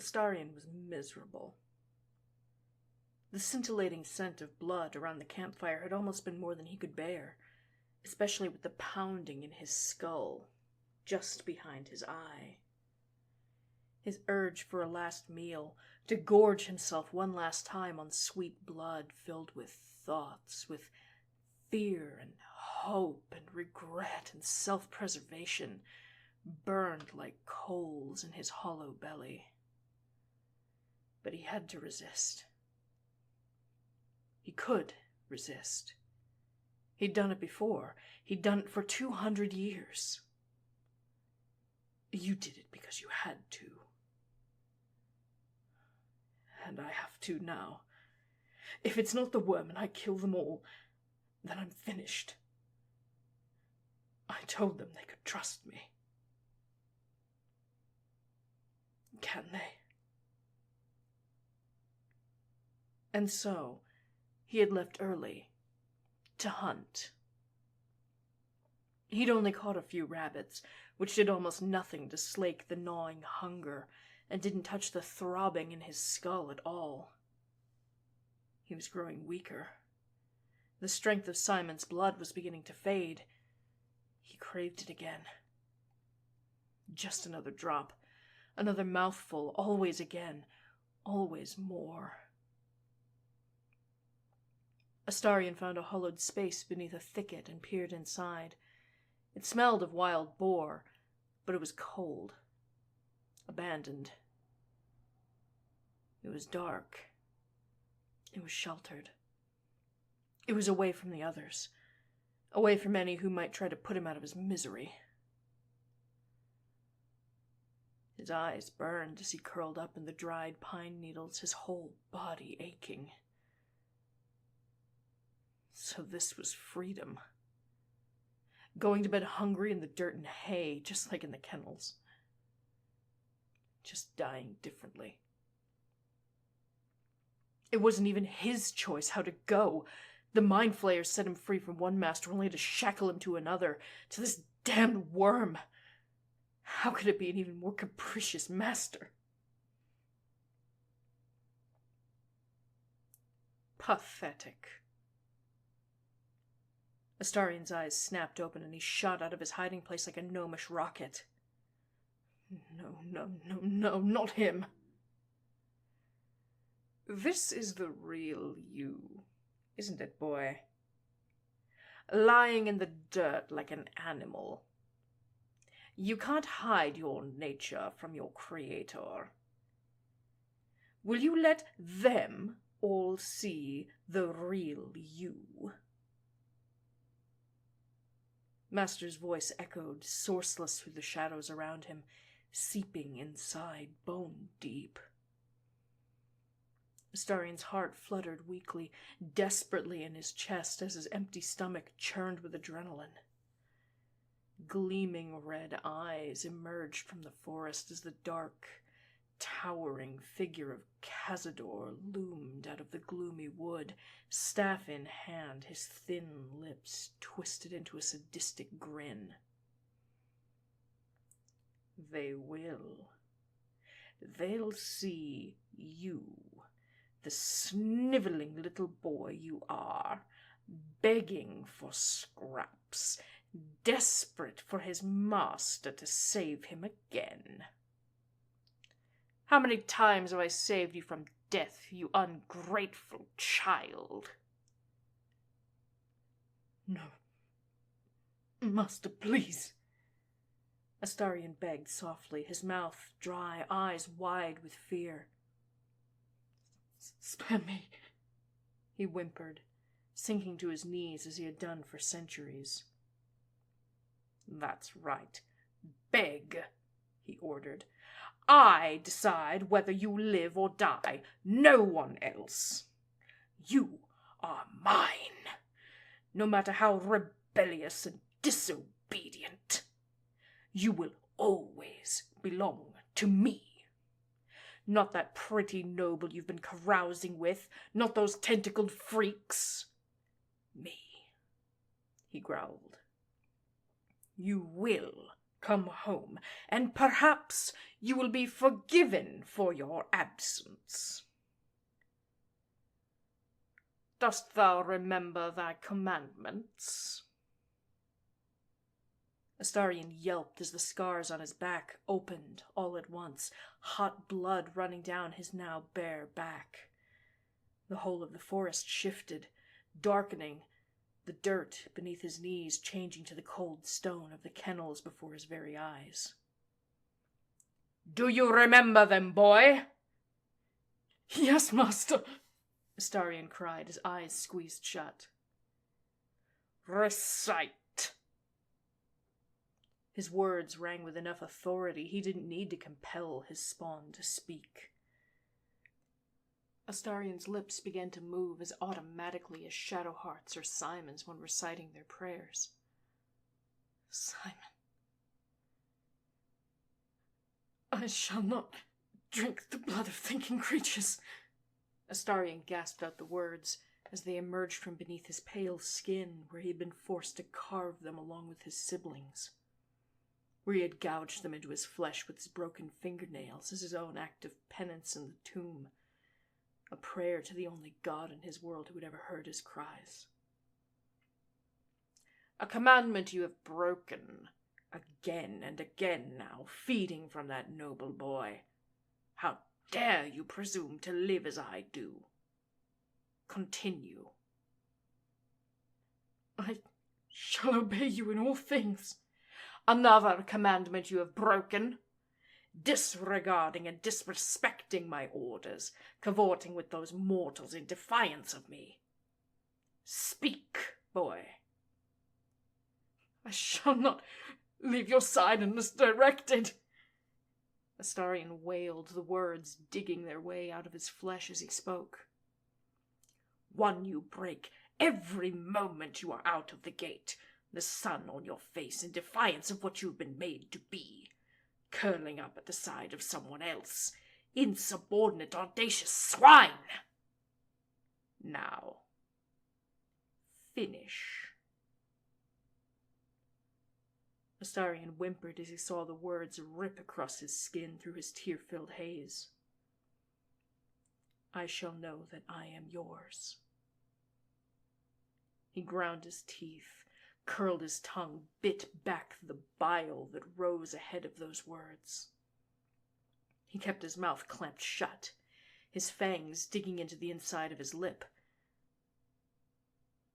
Astarion was miserable. The scintillating scent of blood around the campfire had almost been more than he could bear, especially with the pounding in his skull, just behind his eye. His urge for a last meal, to gorge himself one last time on sweet blood filled with thoughts, with fear and hope and regret and self-preservation, burned like coals in his hollow belly. But he had to resist. He could resist. He'd done it before. He'd done it for 200 years. You did it because you had to. And I have to now. If it's not the worm and I kill them all, then I'm finished. I told them they could trust me. Can they? And so, he had left early to hunt. He'd only caught a few rabbits, which did almost nothing to slake the gnawing hunger, and didn't touch the throbbing in his skull at all. He was growing weaker. The strength of Simon's blood was beginning to fade. He craved it again. Just another drop, another mouthful, always again, always more. Astarion found a hollowed space beneath a thicket and peered inside. It smelled of wild boar, but it was cold, abandoned. It was dark. It was sheltered. It was away from the others, away from any who might try to put him out of his misery. His eyes burned as he curled up in the dried pine needles, his whole body aching. So this was freedom. Going to bed hungry in the dirt and hay, just like in the kennels. Just dying differently. It wasn't even his choice how to go. The mind flayers set him free from one master only to shackle him to another, to this damned worm. How could it be an even more capricious master? Pathetic. Astarion's eyes snapped open and he shot out of his hiding place like a gnomish rocket. No, not him. This is the real you, isn't it, boy? Lying in the dirt like an animal. You can't hide your nature from your creator. Will you let them all see the real you? Master's voice echoed, sourceless through the shadows around him, seeping inside, bone deep. Astarion's heart fluttered weakly, desperately in his chest as his empty stomach churned with adrenaline. Gleaming red eyes emerged from the forest as the dark, towering figure of Cazador loomed out of the gloomy wood, staff in hand, his thin lips twisted into a sadistic grin. They will. They'll see you, the sniveling little boy you are, begging for scraps, desperate for his master to save him again. How many times have I saved you from death, you ungrateful child? No. Master, please. Astarion begged softly, his mouth dry, eyes wide with fear. Spare me, he whimpered, sinking to his knees as he had done for centuries. That's right. Beg, he ordered. I decide whether you live or die, no one else. You are mine, no matter how rebellious and disobedient. You will always belong to me. Not that pretty noble you've been carousing with, not those tentacled freaks. Me, he growled. You will Come home, and perhaps you will be forgiven for your absence. Dost thou remember thy commandments? Astarion yelped as the scars on his back opened all at once, hot blood running down his now bare back. The whole of the forest shifted, darkening, the dirt beneath his knees changing to the cold stone of the kennels before his very eyes. Do you remember them, boy? Yes, master, Astarion cried, his eyes squeezed shut. Recite. His words rang with enough authority he didn't need to compel his spawn to speak. Astarion's lips began to move as automatically as Shadowheart's or Simon's when reciting their prayers. Simon. I shall not drink the blood of thinking creatures. Astarion gasped out the words as they emerged from beneath his pale skin where he had been forced to carve them along with his siblings, where he had gouged them into his flesh with his broken fingernails as his own act of penance in the tomb, a prayer to the only god in his world who had ever heard his cries. A commandment you have broken again and again now, feeding from that noble boy. How dare you presume to live as I do? Continue. I shall obey you in all things. Another commandment you have broken. Disregarding and disrespecting my orders, cavorting with those mortals in defiance of me. Speak, boy. I shall not leave your side unless directed. Astarion wailed, the words digging their way out of his flesh as he spoke. One you break every moment you are out of the gate, the sun on your face in defiance of what you have been made to be, curling up at the side of someone else, insubordinate, audacious swine. Now, finish. Astarion whimpered as he saw the words rip across his skin through his tear-filled haze. I shall know that I am yours. He ground his teeth, curled his tongue, bit back the bile that rose ahead of those words. He kept his mouth clamped shut, his fangs digging into the inside of his lip,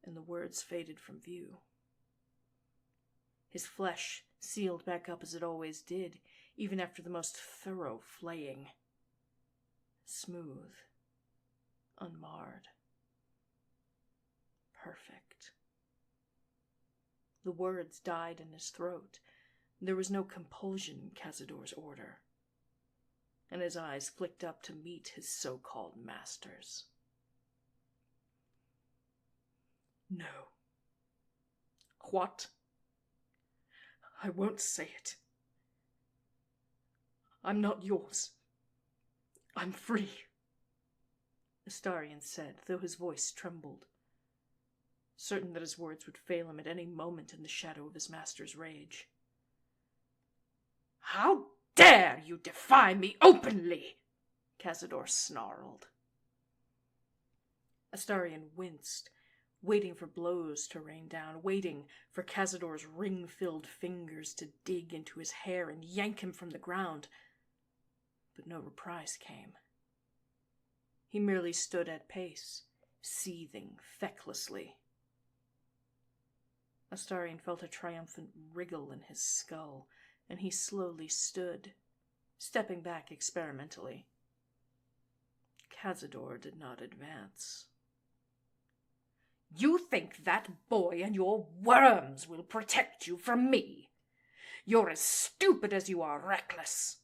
and the words faded from view. His flesh sealed back up as it always did, even after the most thorough flaying. Smooth, unmarred, perfect. The words died in his throat. There was no compulsion in Cazador's order, and his eyes flicked up to meet his so-called master's. No. What? I won't say it. I'm not yours. I'm free, Astarion said, though his voice trembled, certain that his words would fail him at any moment in the shadow of his master's rage. How dare you defy me openly? Cazador snarled. Astarion winced, waiting for blows to rain down, waiting for Cazador's ring-filled fingers to dig into his hair and yank him from the ground. But no reprise came. He merely stood at pace, seething fecklessly. Astarion felt a triumphant wriggle in his skull, and he slowly stood, stepping back experimentally. Cazador did not advance. You think that boy and your worms will protect you from me? You're as stupid as you are reckless.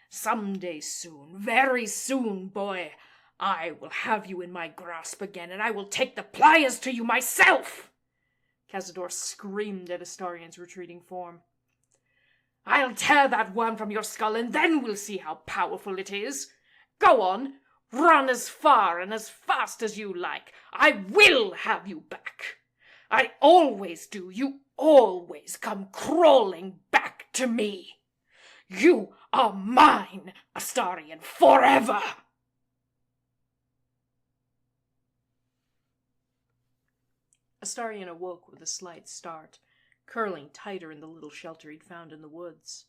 Someday soon, very soon, boy, I will have you in my grasp again, and I will take the pliers to you myself! Cazador screamed at Astarion's retreating form. I'll tear that worm from your skull, and then we'll see how powerful it is. Go on, run as far and as fast as you like. I will have you back. I always do. You always come crawling back to to me. You are mine, Astarion, forever! Astarion awoke with a slight start, curling tighter in the little shelter he'd found in the woods.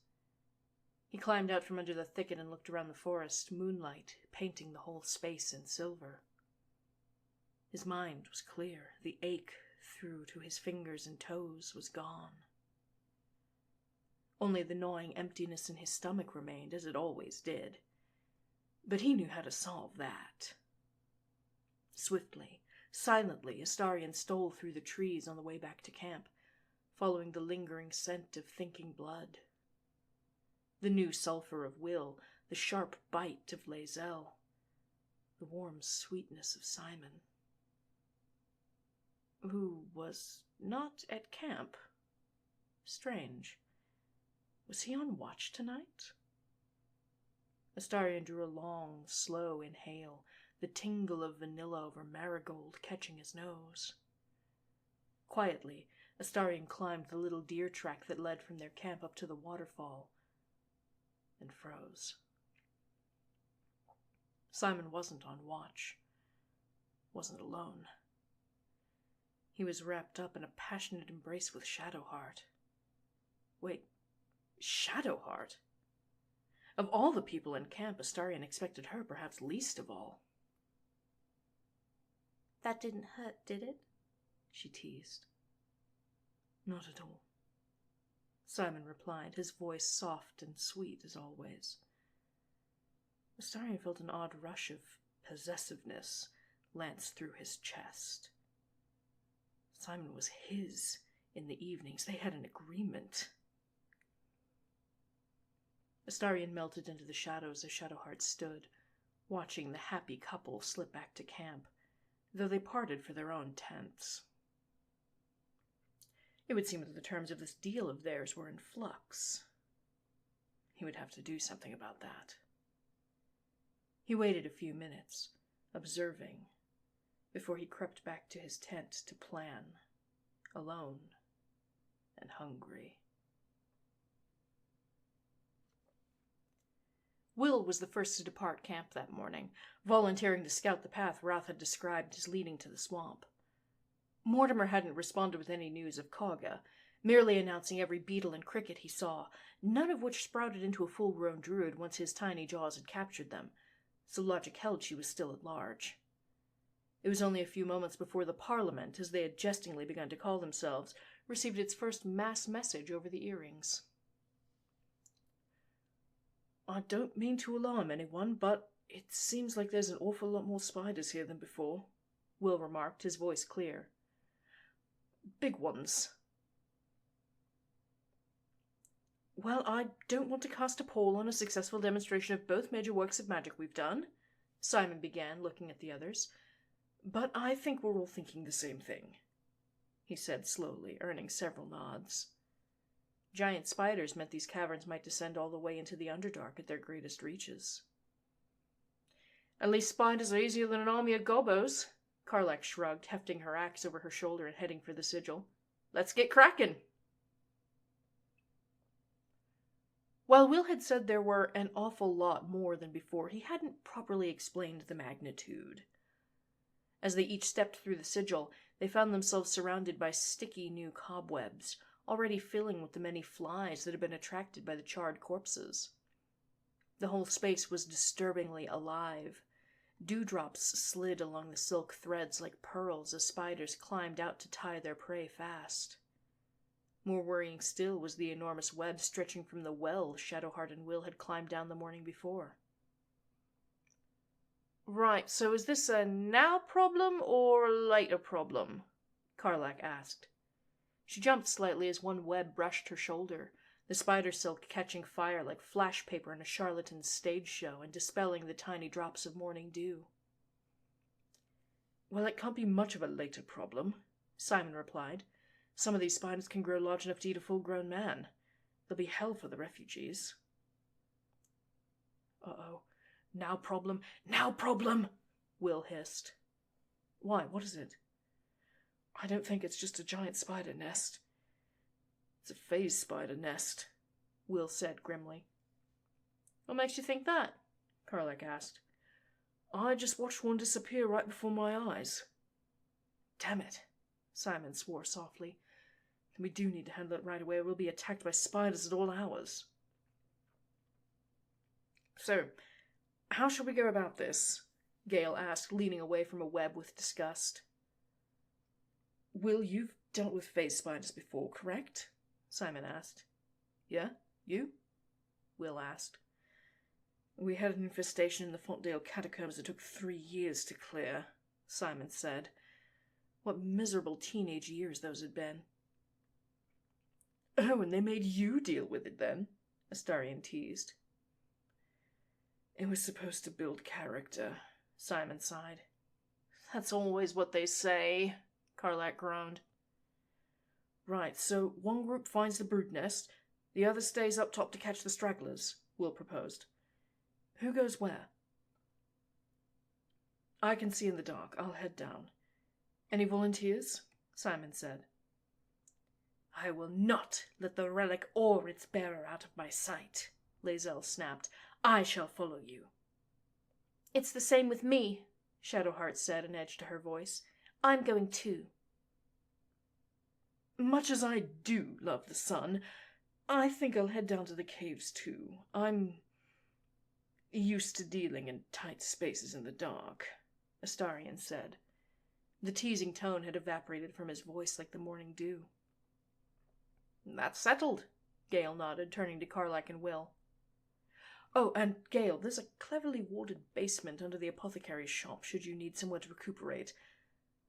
He climbed out from under the thicket and looked around the forest, moonlight painting the whole space in silver. His mind was clear. The ache through to his fingers and toes was gone. Only the gnawing emptiness in his stomach remained, as it always did. But he knew how to solve that. Swiftly, silently, Astarion stole through the trees on the way back to camp, following the lingering scent of thinking blood. The new sulphur of Will, the sharp bite of Lae'zel, the warm sweetness of Simon, who was not at camp. Strange. Was he on watch tonight? Astarion drew a long, slow inhale, the tingle of vanilla over marigold catching his nose. Quietly, Astarion climbed the little deer track that led from their camp up to the waterfall, and froze. Simon wasn't on watch, wasn't alone. He was wrapped up in a passionate embrace with Shadowheart. Wait, Shadowheart? Of all the people in camp, Astarion expected her perhaps least of all. "That didn't hurt, did it?" she teased. "Not at all," Simon replied, his voice soft and sweet as always. Astarion felt an odd rush of possessiveness lance through his chest. Simon was his in the evenings. They had an agreement. Astarion melted into the shadows as Shadowheart stood, watching the happy couple slip back to camp, though they parted for their own tents. It would seem that the terms of this deal of theirs were in flux. He would have to do something about that. He waited a few minutes, observing, before he crept back to his tent to plan, alone and hungry. Will was the first to depart camp that morning, volunteering to scout the path Wrath had described as leading to the swamp. Mortimer hadn't responded with any news of Kagha, merely announcing every beetle and cricket he saw, none of which sprouted into a full-grown druid once his tiny jaws had captured them, so logic held she was still at large. It was only a few moments before the Parliament, as they had jestingly begun to call themselves, received its first mass message over the earrings. "I don't mean to alarm anyone, but it seems like there's an awful lot more spiders here than before," Will remarked, his voice clear. "Big ones." "Well, I don't want to cast a pall on a successful demonstration of both major works of magic we've done," Simon began, looking at the others, "but I think we're all thinking the same thing," he said slowly, earning several nods. Giant spiders meant these caverns might descend all the way into the Underdark at their greatest reaches. "At least spiders are easier than an army of gobos," Karlak shrugged, hefting her axe over her shoulder and heading for the sigil. "Let's get cracking!" While Will had said there were an awful lot more than before, he hadn't properly explained the magnitude. As they each stepped through the sigil, they found themselves surrounded by sticky new cobwebs, already filling with the many flies that had been attracted by the charred corpses. The whole space was disturbingly alive. Dewdrops slid along the silk threads like pearls as spiders climbed out to tie their prey fast. More worrying still was the enormous web stretching from the well Shadowheart and Will had climbed down the morning before. "Right, so is this a now problem or a later problem?" Karlak asked. She jumped slightly as one web brushed her shoulder, the spider silk catching fire like flash paper in a charlatan's stage show and dispelling the tiny drops of morning dew. "Well, it can't be much of a later problem," Simon replied. "Some of these spiders can grow large enough to eat a full-grown man. They'll be hell for the refugees." "Uh-oh. Now problem, Will hissed. "Why, what is it?" "I don't think it's just a giant spider nest. It's a phase spider nest," Will said grimly. What makes you think that? Karlak asked. I just watched one disappear right before my eyes. Damn it, Simon swore softly. We do need to handle it right away or we'll be attacked by spiders at all hours. So, how shall we go about this? Gale asked, leaning away from a web with disgust. Will, you've dealt with phase spiders before, correct? Simon asked. Yeah, you? Will asked. We had an infestation in the Fontdale catacombs that took 3 years to clear, Simon said. What miserable teenage years those had been. Oh, and they made you deal with it then? Astarion teased. It was supposed to build character, Simon sighed. That's always what they say, Karlak groaned. Right, so one group finds the brood nest, the other stays up top to catch the stragglers, Will proposed. Who goes where? I can see in the dark. I'll head down. Any volunteers? Simon said. I will not let the relic or its bearer out of my sight, Lae'zel snapped. I shall follow you. It's the same with me, Shadowheart said, an edge to her voice. I'm going too. Much as I do love the sun, I think I'll head down to the caves too. I'm used to dealing in tight spaces in the dark, Astarion said. The teasing tone had evaporated from his voice like the morning dew. That's settled, Gale nodded, turning to Karlak and Will. Oh, and Gale, there's a cleverly warded basement under the apothecary's shop should you need somewhere to recuperate.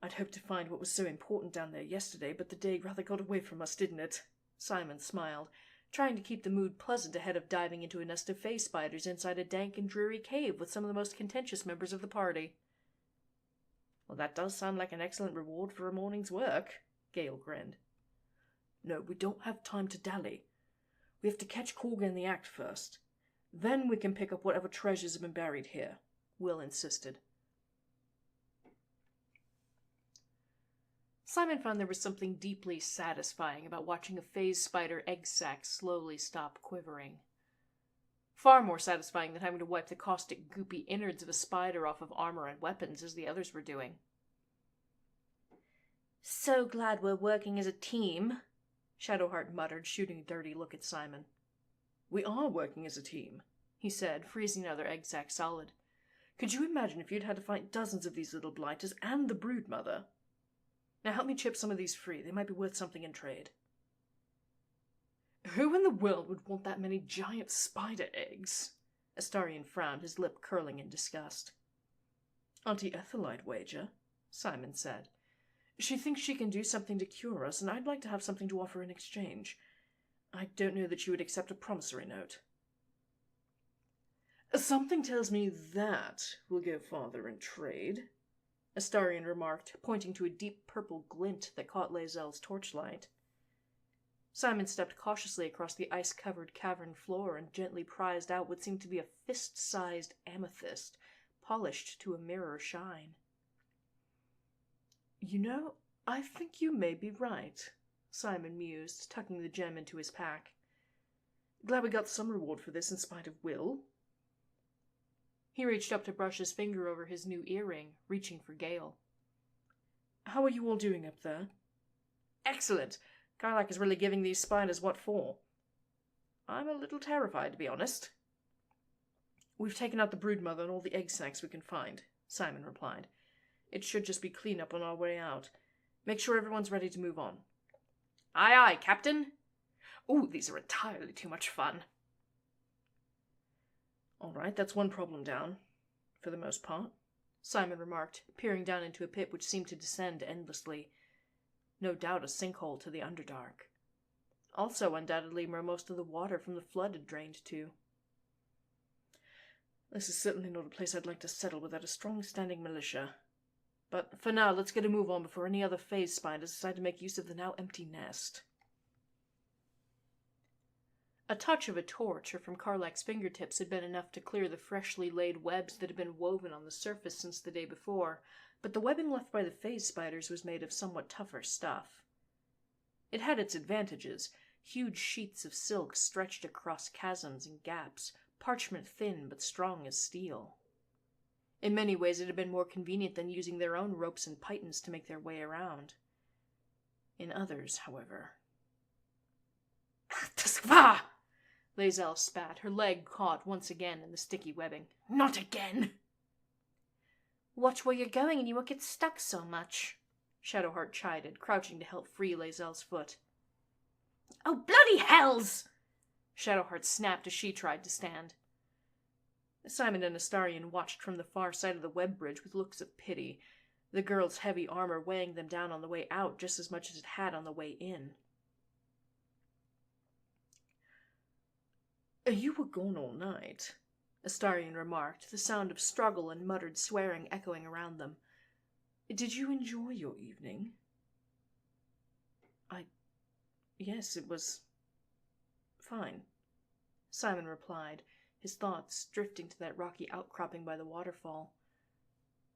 I'd hoped to find what was so important down there yesterday, but the day rather got away from us, didn't it? Simon smiled, trying to keep the mood pleasant ahead of diving into a nest of phase spiders inside a dank and dreary cave with some of the most contentious members of the party. Well, that does sound like an excellent reward for a morning's work, Gale grinned. No, we don't have time to dally. We have to catch Korga in the act first. Then we can pick up whatever treasures have been buried here, Will insisted. Simon found there was something deeply satisfying about watching a phase spider egg sac slowly stop quivering. Far more satisfying than having to wipe the caustic, goopy innards of a spider off of armor and weapons as the others were doing. So glad we're working as a team, Shadowheart muttered, shooting a dirty look at Simon. We are working as a team, he said, freezing another egg sac solid. Could you imagine if you'd had to fight dozens of these little blighters and the brood mother? Now help me chip some of these free. They might be worth something in trade. Who in the world would want that many giant spider eggs? Astarion frowned, his lip curling in disgust. Auntie Ethel, I'd wager, Simon said. She thinks she can do something to cure us, and I'd like to have something to offer in exchange. I don't know that she would accept a promissory note. Something tells me that will go farther in trade, Astarion remarked, pointing to a deep purple glint that caught Lae'zel's torchlight. Simon stepped cautiously across the ice-covered cavern floor and gently prized out what seemed to be a fist-sized amethyst, polished to a mirror shine. You know, I think you may be right, Simon mused, tucking the gem into his pack. Glad we got some reward for this in spite of Will. He reached up to brush his finger over his new earring, reaching for Gale. How are you all doing up there? Excellent. Karlak is really giving these spiders what for. I'm a little terrified, to be honest. We've taken out the broodmother and all the egg sacs we can find, Simon replied. It should just be clean-up on our way out. Make sure everyone's ready to move on. Aye, aye, Captain. Ooh, these are entirely too much fun. All right, that's one problem down, for the most part, Simon remarked, peering down into a pit which seemed to descend endlessly. No doubt a sinkhole to the Underdark. Also, undoubtedly, where most of the water from the flood had drained to. This is certainly not a place I'd like to settle without a strong-standing militia. But for now, let's get a move on before any other phase spiders decide to make use of the now empty nest. A touch of a torch from Karlak's fingertips had been enough to clear the freshly laid webs that had been woven on the surface since the day before, but the webbing left by the phase spiders was made of somewhat tougher stuff. It had its advantages, huge sheets of silk stretched across chasms and gaps, parchment thin but strong as steel. In many ways it had been more convenient than using their own ropes and pythons to make their way around. In others, however... "Tskva!" Lae'zel spat, her leg caught once again in the sticky webbing. "Not again!" "Watch where you're going and you won't get stuck so much," Shadowheart chided, crouching to help free Lae'zel's foot. "Oh, bloody hells!" Shadowheart snapped as she tried to stand. Simon and Astarion watched from the far side of the web bridge with looks of pity, the girl's heavy armor weighing them down on the way out just as much as it had on the way in. "You were gone all night," Astarion remarked, the sound of struggle and muttered swearing echoing around them. "Did you enjoy your evening?" Yes, it was fine," Simon replied, his thoughts drifting to that rocky outcropping by the waterfall.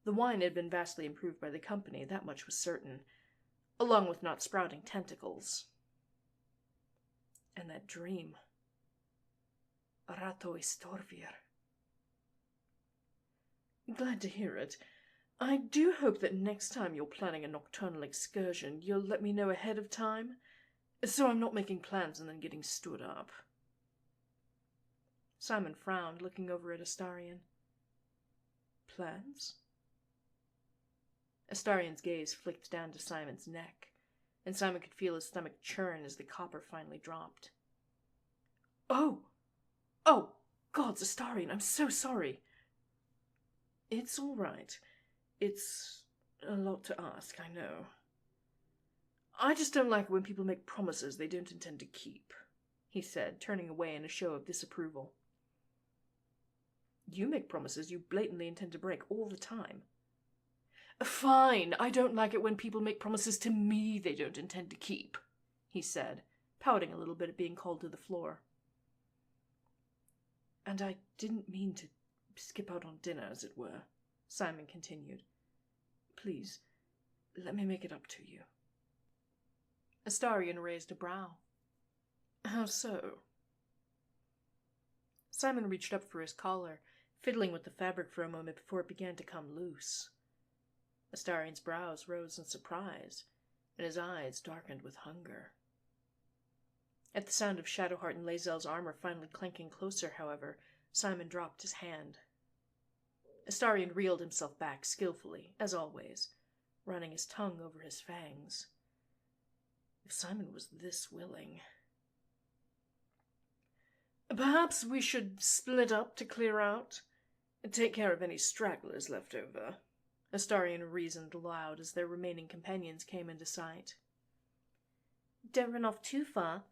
The wine had been vastly improved by the company, that much was certain, along with not sprouting tentacles. And that dream. Rato Istorvir. "Glad to hear it. I do hope that next time you're planning a nocturnal excursion, you'll let me know ahead of time, so I'm not making plans and then getting stood up." Simon frowned, looking over at Astarion. "Plans?" Astarion's gaze flicked down to Simon's neck, and Simon could feel his stomach churn as the copper finally dropped. Oh, gods, Astarion, I'm so sorry." "It's all right. It's a lot to ask, I know. I just don't like it when people make promises they don't intend to keep," he said, turning away in a show of disapproval. "You make promises you blatantly intend to break all the time." "Fine, I don't like it when people make promises to me they don't intend to keep," he said, pouting a little bit at being called to the floor. "And I didn't mean to skip out on dinner, as it were," Simon continued. "Please, let me make it up to you." Astarion raised a brow. "How so?" Simon reached up for his collar, fiddling with the fabric for a moment before it began to come loose. Astarion's brows rose in surprise, and his eyes darkened with hunger. At the sound of Shadowheart and Lae'zel's armor finally clanking closer, however, Simon dropped his hand. Astarion reeled himself back skillfully, as always, running his tongue over his fangs. If Simon was this willing... "Perhaps we should split up to clear out, and take care of any stragglers left over," Astarion reasoned aloud as their remaining companions came into sight. "Don't run off too far.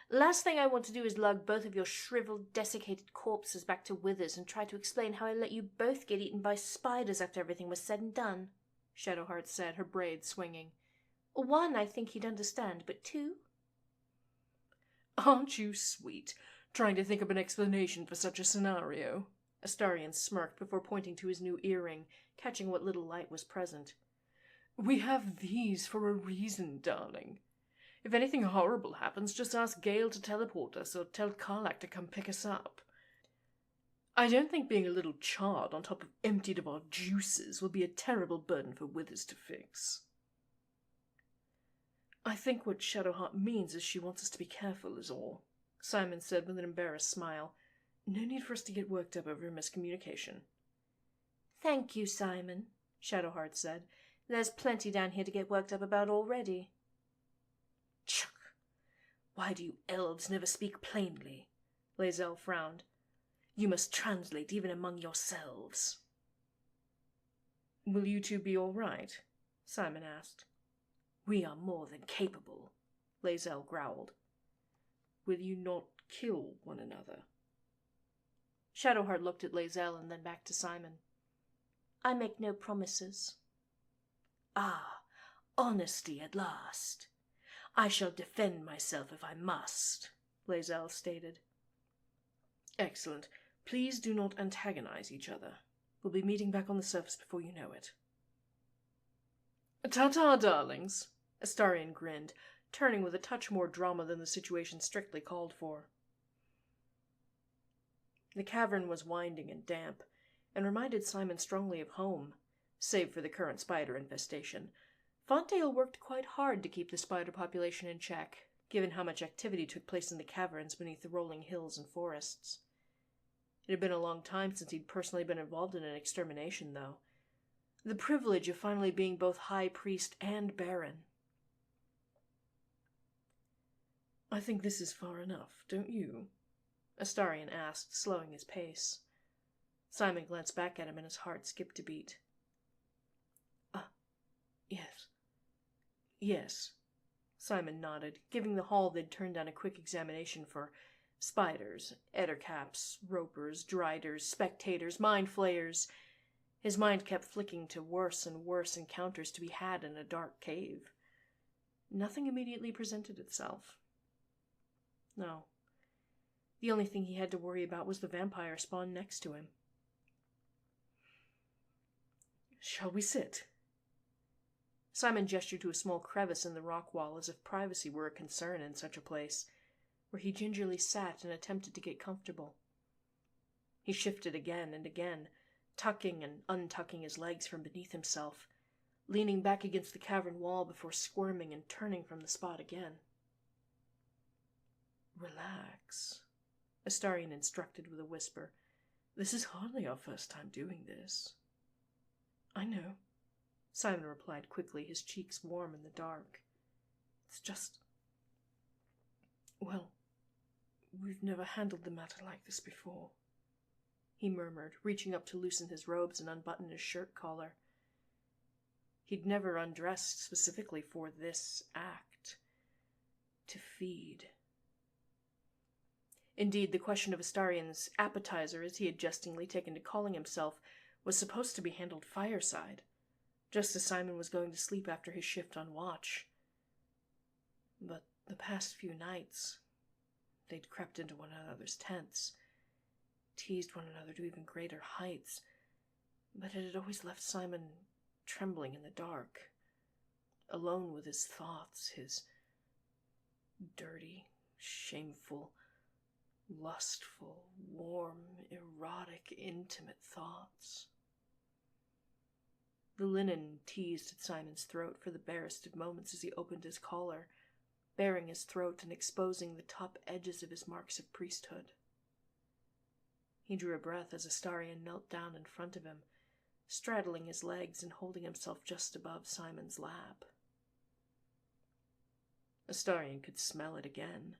Last thing I want to do is lug both of your shriveled, desiccated corpses back to Withers and try to explain how I let you both get eaten by spiders after everything was said and done," Shadowheart said, her braids swinging. "One, I think he'd understand, but two?" "Aren't you sweet, trying to think up an explanation for such a scenario?" Astarion smirked before pointing to his new earring, catching what little light was present. "We have these for a reason, darling. If anything horrible happens, just ask Gale to teleport us or tell Karlak to come pick us up. I don't think being a little charred on top of emptied of our juices will be a terrible burden for Withers to fix." "I think what Shadowheart means is she wants us to be careful is all," Simon said with an embarrassed smile. "No need for us to get worked up over a miscommunication." "Thank you, Simon," Shadowheart said. "There's plenty down here to get worked up about already." "Chuck! Why do you elves never speak plainly?" Lae'zel frowned. "You must translate even among yourselves." "Will you two be all right?" Simon asked. "We are more than capable," Lae'zel growled. "Will you not kill one another?" Shadowheart looked at Lae'zel and then back to Simon. "I make no promises." "Ah, honesty at last. I shall defend myself if I must," Lae'zel stated. "Excellent. Please do not antagonize each other. We'll be meeting back on the surface before you know it." "Ta-ta, darlings," Astarion grinned. turning with a touch more drama than the situation strictly called for. The cavern was winding and damp, and reminded Simon strongly of home, save for the current spider infestation. Fontdale worked quite hard to keep the spider population in check, given how much activity took place in the caverns beneath the rolling hills and forests. It had been a long time since he'd personally been involved in an extermination, though. The privilege of finally being both high priest and baron. "I think this is far enough, don't you?" Astarion asked, slowing his pace. Simon glanced back at him and his heart skipped a beat. Yes. Yes. Simon nodded, giving the hall they'd turned down a quick examination for spiders, ettercaps, ropers, driders, spectators, mind flayers. His mind kept flicking to worse and worse encounters to be had in a dark cave. Nothing immediately presented itself. No. The only thing he had to worry about was the vampire spawn next to him. "Shall we sit?" Simon gestured to a small crevice in the rock wall as if privacy were a concern in such a place, where he gingerly sat and attempted to get comfortable. He shifted again and again, tucking and untucking his legs from beneath himself, leaning back against the cavern wall before squirming and turning from the spot again. "Relax," Astarion instructed with a whisper. "This is hardly our first time doing this." "I know," Simon replied quickly, his cheeks warm in the dark. "It's just... well, we've never handled the matter like this before," he murmured, reaching up to loosen his robes and unbutton his shirt collar. He'd never undressed specifically for this act. To feed. Indeed, the question of Astarion's appetizer, as he had jestingly taken to calling himself, was supposed to be handled fireside, just as Simon was going to sleep after his shift on watch. But the past few nights, they'd crept into one another's tents, teased one another to even greater heights, but it had always left Simon trembling in the dark, alone with his thoughts, his dirty, shameful, lustful, warm, erotic, intimate thoughts. The linen teased at Simon's throat for the barest of moments as he opened his collar, baring his throat and exposing the top edges of his marks of priesthood. He drew a breath as Astarion knelt down in front of him, straddling his legs and holding himself just above Simon's lap. Astarion could smell it again,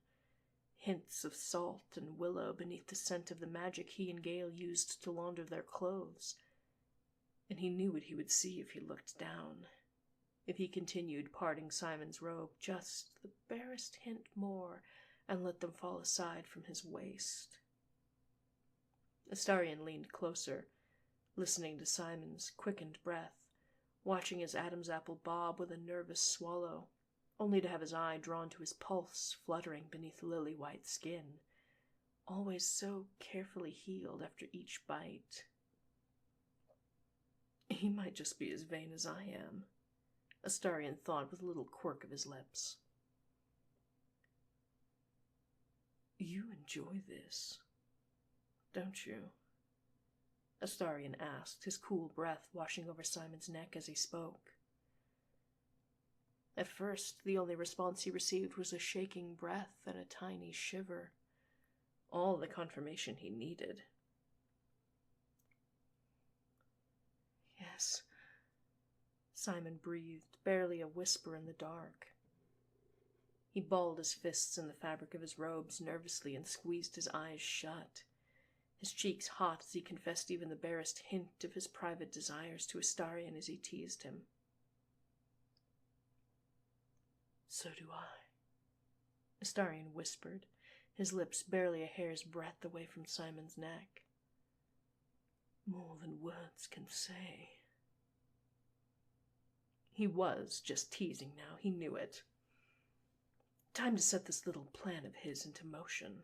hints of salt and willow beneath the scent of the magic he and Gale used to launder their clothes. And he knew what he would see if he looked down, if he continued parting Simon's robe just the barest hint more and let them fall aside from his waist. Astarion leaned closer, listening to Simon's quickened breath, watching his Adam's apple bob with a nervous swallow, only to have his eye drawn to his pulse fluttering beneath lily-white skin, always so carefully healed after each bite. He might just be as vain as I am, Astarion thought with a little quirk of his lips. You enjoy this, don't you? Astarion asked, his cool breath washing over Simon's neck as he spoke. At first, the only response he received was a shaking breath and a tiny shiver, all the confirmation he needed. Yes, Simon breathed, barely a whisper in the dark. He balled his fists in the fabric of his robes nervously and squeezed his eyes shut, his cheeks hot as he confessed even the barest hint of his private desires to Astarion as he teased him. So do I, Astarion whispered, his lips barely a hair's breadth away from Simon's neck. More than words can say. He was just teasing now, he knew it. Time to set this little plan of his into motion.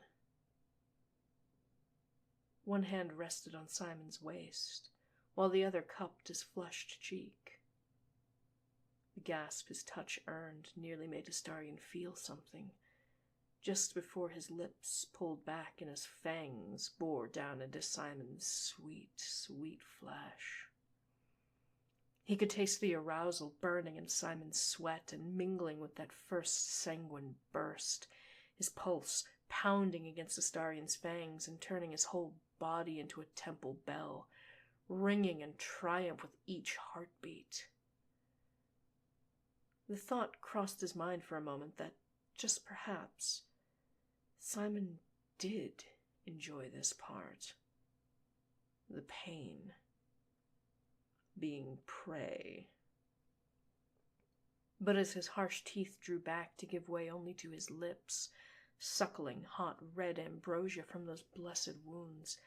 One hand rested on Simon's waist, while the other cupped his flushed cheek. The gasp his touch earned nearly made Astarion feel something, just before his lips pulled back and his fangs bore down into Simon's sweet, sweet flesh. He could taste the arousal burning in Simon's sweat and mingling with that first sanguine burst, his pulse pounding against Astarion's fangs and turning his whole body into a temple bell, ringing in triumph with each heartbeat. The thought crossed his mind for a moment that, just perhaps, Simon did enjoy this part. The pain. Being prey. But as his harsh teeth drew back to give way only to his lips, suckling hot red ambrosia from those blessed wounds,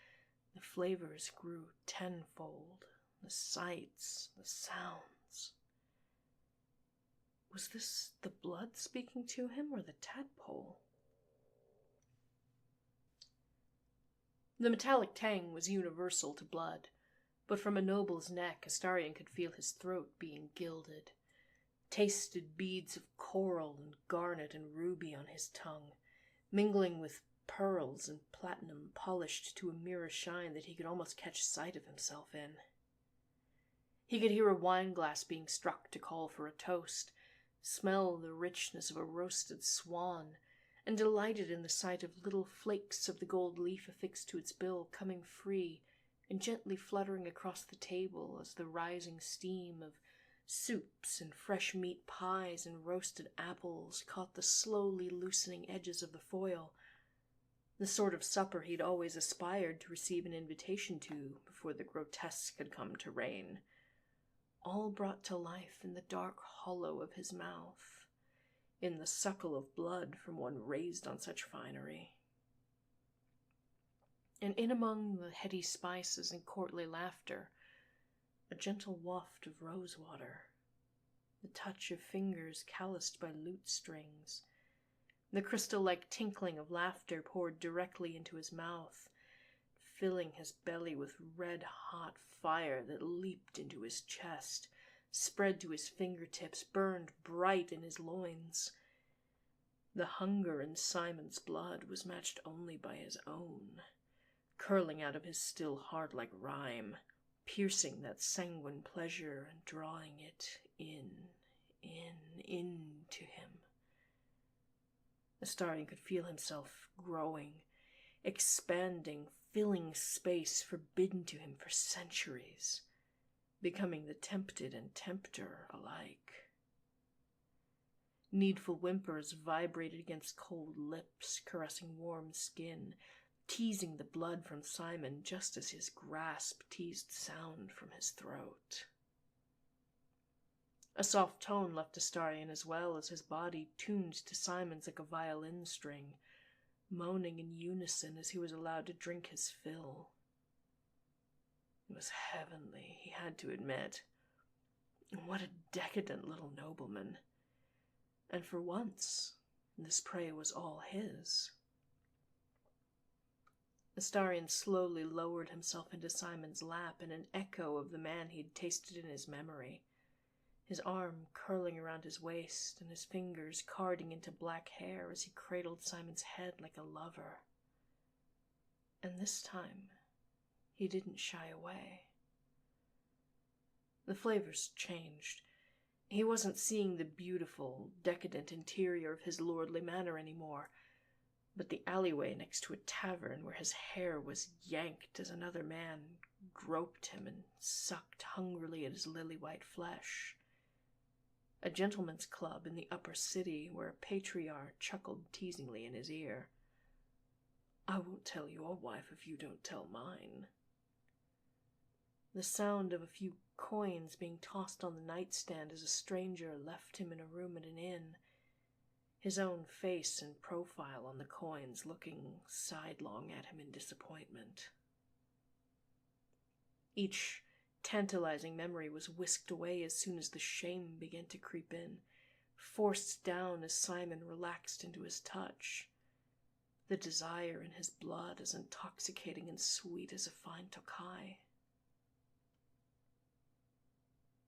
the flavors grew tenfold, the sights, the sounds. Was this the blood speaking to him, or the tadpole? The metallic tang was universal to blood, but from a noble's neck Astarion could feel his throat being gilded, tasted beads of coral and garnet and ruby on his tongue, mingling with pearls and platinum polished to a mirror shine that he could almost catch sight of himself in. He could hear a wine glass being struck to call for a toast, smell the richness of a roasted swan, and delighted in the sight of little flakes of the gold leaf affixed to its bill coming free and gently fluttering across the table as the rising steam of soups and fresh meat pies and roasted apples caught the slowly loosening edges of the foil, the sort of supper he'd always aspired to receive an invitation to before the grotesque had come to reign, all brought to life in the dark hollow of his mouth, in the suckle of blood from one raised on such finery. And in among the heady spices and courtly laughter, a gentle waft of rosewater, the touch of fingers calloused by lute strings, the crystal-like tinkling of laughter poured directly into his mouth, filling his belly with red-hot fire that leaped into his chest, spread to his fingertips, burned bright in his loins. The hunger in Simon's blood was matched only by his own, curling out of his still heart like rime, piercing that sanguine pleasure and drawing it into him. Astarion could feel himself growing, expanding, filling space forbidden to him for centuries, becoming the tempted and tempter alike. Needful whimpers vibrated against cold lips, caressing warm skin, teasing the blood from Simon just as his grasp teased sound from his throat. A soft tone left Astarion as well as his body tuned to Simon's like a violin string, moaning in unison as he was allowed to drink his fill. It was heavenly, he had to admit. What a decadent little nobleman. And for once, this prey was all his. Astarion slowly lowered himself into Simon's lap in an echo of the man he'd tasted in his memory, his arm curling around his waist and his fingers carding into black hair as he cradled Simon's head like a lover. And this time, he didn't shy away. The flavors changed. He wasn't seeing the beautiful, decadent interior of his lordly manor anymore, but the alleyway next to a tavern where his hair was yanked as another man groped him and sucked hungrily at his lily-white flesh. A gentleman's club in the upper city where a patriarch chuckled teasingly in his ear. "I won't tell your wife if you don't tell mine." The sound of a few coins being tossed on the nightstand as a stranger left him in a room at an inn, his own face and profile on the coins looking sidelong at him in disappointment. Each tantalizing memory was whisked away as soon as the shame began to creep in, forced down as Simon relaxed into his touch, the desire in his blood as intoxicating and sweet as a fine Tokai.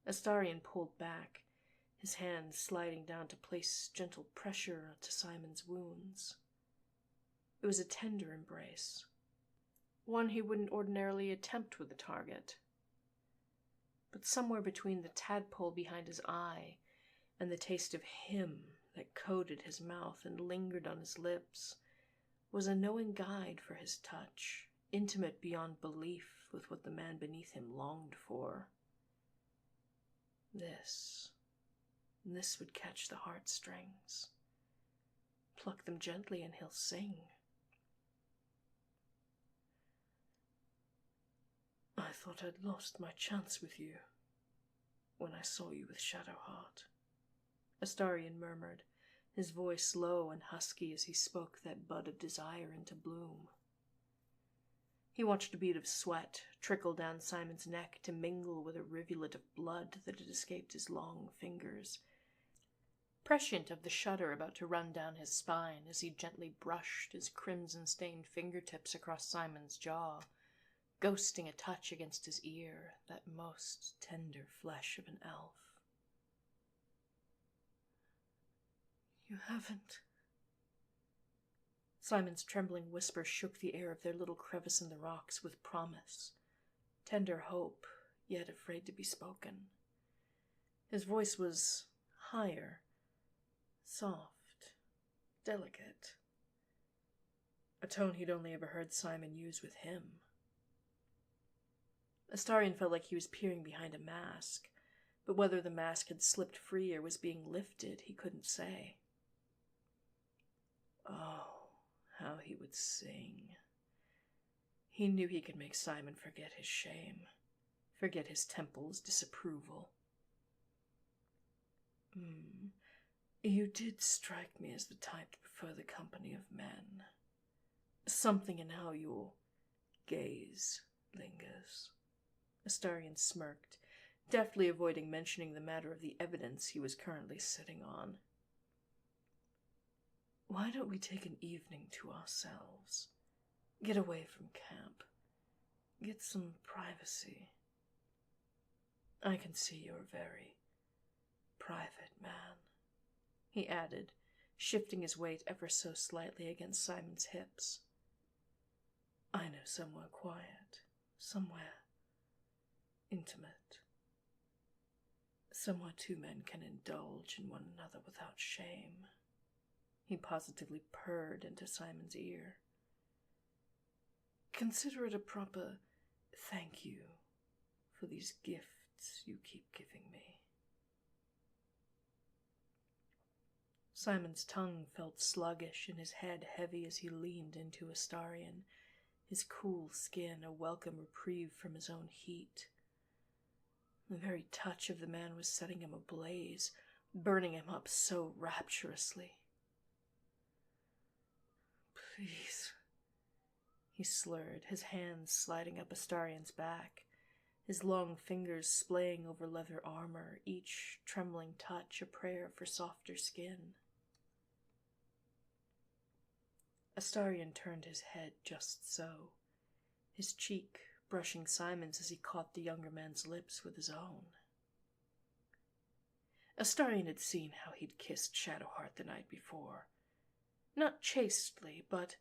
Astarion pulled back, his hand sliding down to place gentle pressure to Simon's wounds. It was a tender embrace, one he wouldn't ordinarily attempt with a target. But somewhere between the tadpole behind his eye and the taste of him that coated his mouth and lingered on his lips was a knowing guide for his touch, intimate beyond belief with what the man beneath him longed for. This would catch the heartstrings. Pluck them gently and he'll sing. I thought I'd lost my chance with you when I saw you with Shadowheart, Astarion murmured, his voice low and husky as he spoke that bud of desire into bloom. He watched a bead of sweat trickle down Simon's neck to mingle with a rivulet of blood that had escaped his long fingers, prescient of the shudder about to run down his spine as he gently brushed his crimson-stained fingertips across Simon's jaw, ghosting a touch against his ear, that most tender flesh of an elf. You haven't. Simon's trembling whisper shook the air of their little crevice in the rocks with promise, tender hope, yet afraid to be spoken. His voice was higher, soft, delicate, a tone he'd only ever heard Simon use with him. Astarion felt like he was peering behind a mask, but whether the mask had slipped free or was being lifted, he couldn't say. Oh, how he would sing. He knew he could make Simon forget his shame, forget his temple's disapproval. You did strike me as the type to prefer the company of men. Something in how your gaze lingers. Astarion smirked, deftly avoiding mentioning the matter of the evidence he was currently sitting on. Why don't we take an evening to ourselves? Get away from camp. Get some privacy. I can see you're a very private man, he added, shifting his weight ever so slightly against Simon's hips. I know somewhere quiet, somewhere intimate, somewhere two men can indulge in one another without shame. He positively purred into Simon's ear. Consider it a proper thank you for these gifts you keep giving me. Simon's tongue felt sluggish and his head heavy as he leaned into Astarion, his cool skin a welcome reprieve from his own heat. The very touch of the man was setting him ablaze, burning him up so rapturously. Please, he slurred, his hands sliding up Astarion's back, his long fingers splaying over leather armor, each trembling touch a prayer for softer skin. Astarion turned his head just so, his cheek brushing Simon's as he caught the younger man's lips with his own. Astarion had seen how he'd kissed Shadowheart the night before. Not chastely, but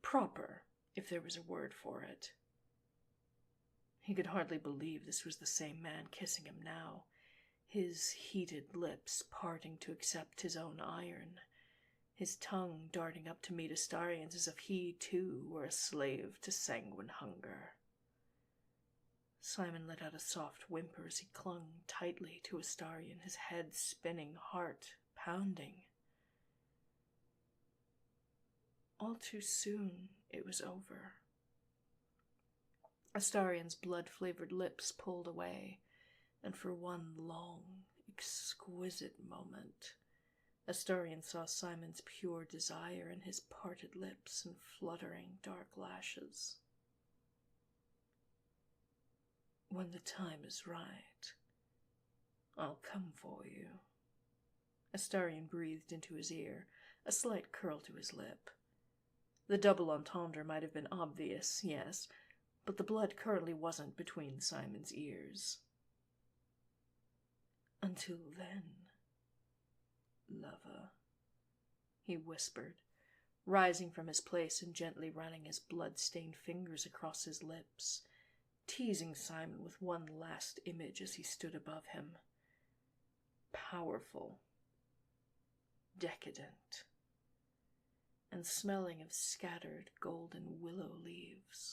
proper, if there was a word for it. He could hardly believe this was the same man kissing him now, his heated lips parting to accept his own iron, his tongue darting up to meet Astarion's as if he, too, were a slave to sanguine hunger. Simon let out a soft whimper as he clung tightly to Astarion, his head spinning, heart pounding. All too soon, it was over. Astarion's blood-flavored lips pulled away, and for one long, exquisite moment, Astarion saw Simon's pure desire in his parted lips and fluttering dark lashes. When the time is right, I'll come for you. Astarion breathed into his ear, a slight curl to his lip. The double entendre might have been obvious, yes, but the blood currently wasn't between Simon's ears. Until then, lover, he whispered, rising from his place and gently running his blood-stained fingers across his lips, teasing Simon with one last image as he stood above him. Powerful, decadent, and smelling of scattered golden willow leaves.